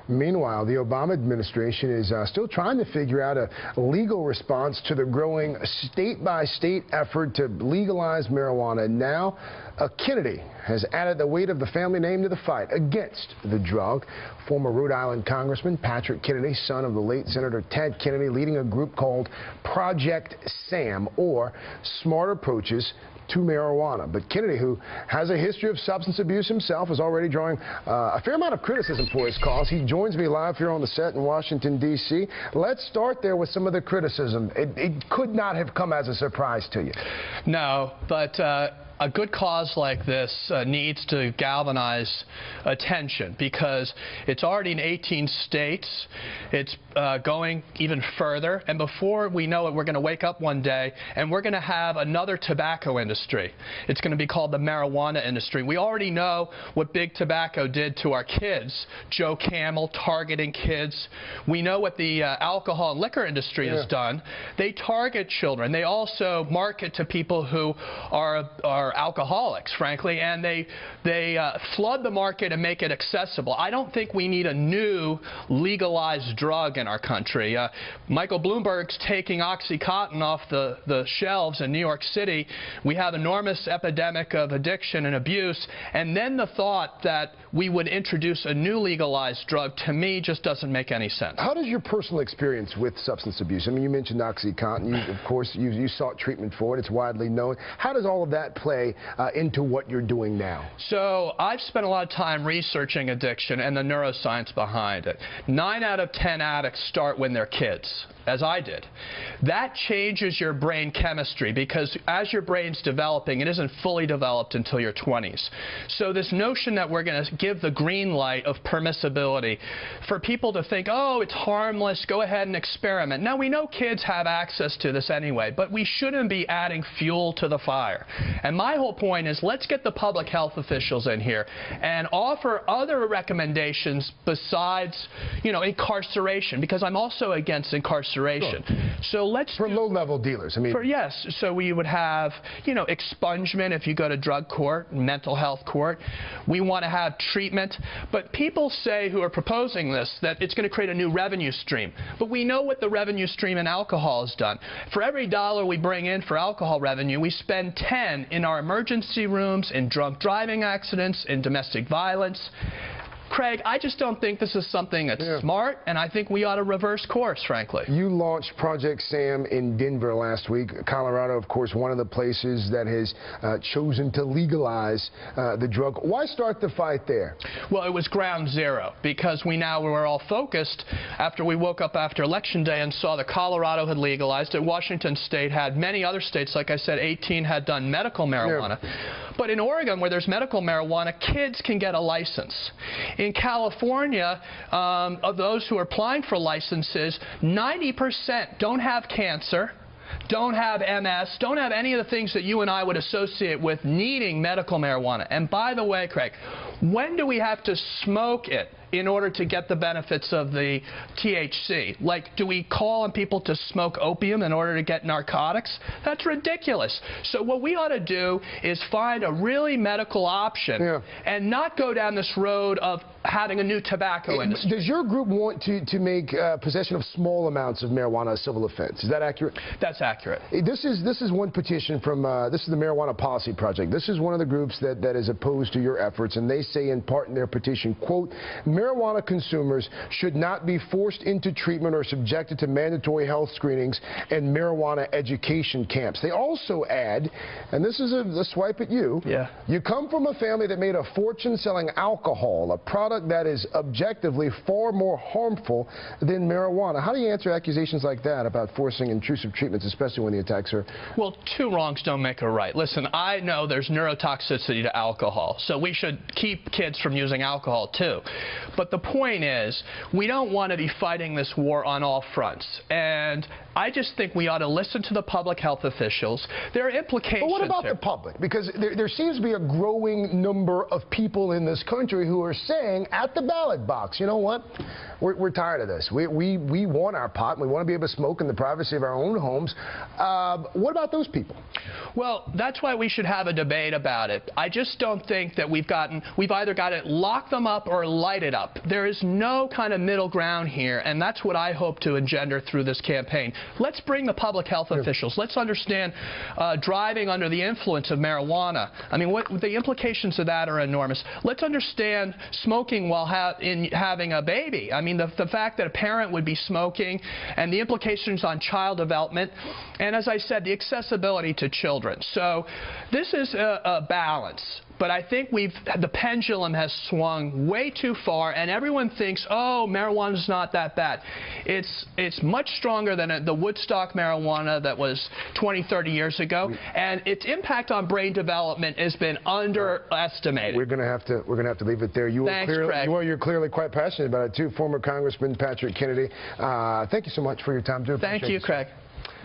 Meanwhile, the Obama administration is still trying to figure out a legal response to the growing state-by-state effort to legalize marijuana. Now, Kennedy has added the weight of the family name to the fight against the drug. Former Rhode Island Congressman Patrick Kennedy, son of the late Senator Ted Kennedy, leading a group called Project SAM, or Smart Approaches to Marijuana. But Kennedy, who has a history of substance abuse himself, is already drawing a fair amount of criticism for his cause. He joins me live here on the set in Washington, D.C. Let's start there with some of the criticism. It could not have come as a surprise to you. No, but a good cause like this needs to galvanize attention because it's already in 18 states. It's going even further. And before we know it, we're going to wake up one day and we're going to have another tobacco industry. It's going to be called the marijuana industry. We already know what big tobacco did to our kids. Joe Camel targeting kids. We know what the alcohol and liquor industry has done. They target children. They also market to people who are alcoholics, frankly, and they flood the market and make it accessible. I don't think we need a new legalized drug in our country. Michael Bloomberg's taking OxyContin off the shelves in New York City. We have enormous epidemic of addiction and abuse, and then the thought that we would introduce a new legalized drug, to me, just doesn't make any sense. How does your personal experience with substance abuse? I mean, you mentioned OxyContin. Of course, you sought treatment for it. It's widely known. How does all of that play into what you're doing now? So I've spent a lot of time researching addiction and the neuroscience behind it. 9 out of 10 addicts start when they're kids, as I did. That changes your brain chemistry because as your brain's developing, it isn't fully developed until your 20s. So this notion that we're going to give the green light of permissibility for people to think, oh, it's harmless, go ahead and experiment. Now, we know kids have access to this anyway, but we shouldn't be adding fuel to the fire. And my whole point is, let's get the public health officials in here and offer other recommendations besides, you know, incarceration, because I'm also against incarceration. Sure. So let's for low-level dealers. I mean, yes. So we would have, you know, expungement if you go to drug court, mental health court. We want to have treatment. But people say, who are proposing this, that it's going to create a new revenue stream. But we know what the revenue stream in alcohol has done. For every dollar we bring in for alcohol revenue, we spend 10 in our emergency rooms, in drunk driving accidents, in domestic violence. Craig, I just don't think this is something that's smart, and I think we ought to reverse course, frankly. You launched Project SAM in Denver last week. Colorado, of course, one of the places that has chosen to legalize the drug. Why start the fight there? Well, it was ground zero, because we were all focused after we woke up after Election Day and saw that Colorado had legalized it. Washington State had. Many other states, like I said, 18 had done medical marijuana. But in Oregon, where there's medical marijuana, kids can get a license. In California, of those who are applying for licenses, 90% don't have cancer, don't have MS, don't have any of the things that you and I would associate with needing medical marijuana. And by the way, Craig, when do we have to smoke it in order to get the benefits of the THC? Like, do we call on people to smoke opium in order to get narcotics? That's ridiculous. So what we ought to do is find a really medical option and not go down this road of having a new tobacco industry. Does your group want to make possession of small amounts of marijuana a civil offense? Is that accurate? That's accurate. This is one petition from, this is the Marijuana Policy Project. This is one of the groups that is opposed to your efforts, and they say in part in their petition, quote, marijuana consumers should not be forced into treatment or subjected to mandatory health screenings and marijuana education camps. They also add, and this is a swipe at you, you come from a family that made a fortune selling alcohol, a product that is objectively far more harmful than marijuana. How do you answer accusations like that about forcing intrusive treatments, especially when the attacks are... Well, two wrongs don't make a right. Listen, I know there's neurotoxicity to alcohol, so we should keep kids from using alcohol too. But the point is, we don't want to be fighting this war on all fronts. And I just think we ought to listen to the public health officials. There are implications. But what about here. the public? Because there seems to be a growing number of people in this country who are saying at the ballot box, you know what? We're tired of this. We want our pot, and we want to be able to smoke in the privacy of our own homes. What about those people? Well, that's why we should have a debate about it. I just don't think that we've either got to lock them up or light it up. There is no kind of middle ground here, and that's what I hope to engender through this campaign. Let's bring the public health officials. Let's understand driving under the influence of marijuana. I mean, the implications of that are enormous. Let's understand smoking while having a baby. I mean, the fact that a parent would be smoking and the implications on child development, and as I said, the accessibility to children. So this is a balance. But I think the pendulum has swung way too far, and everyone thinks, oh, marijuana's not that bad. It's much stronger than the Woodstock marijuana that was 20, 30 years ago, and its impact on brain development has been underestimated. We're going to have to leave it there. You're clearly quite passionate about it too. Former Congressman Patrick Kennedy, thank you so much for your time. Thank you, Craig.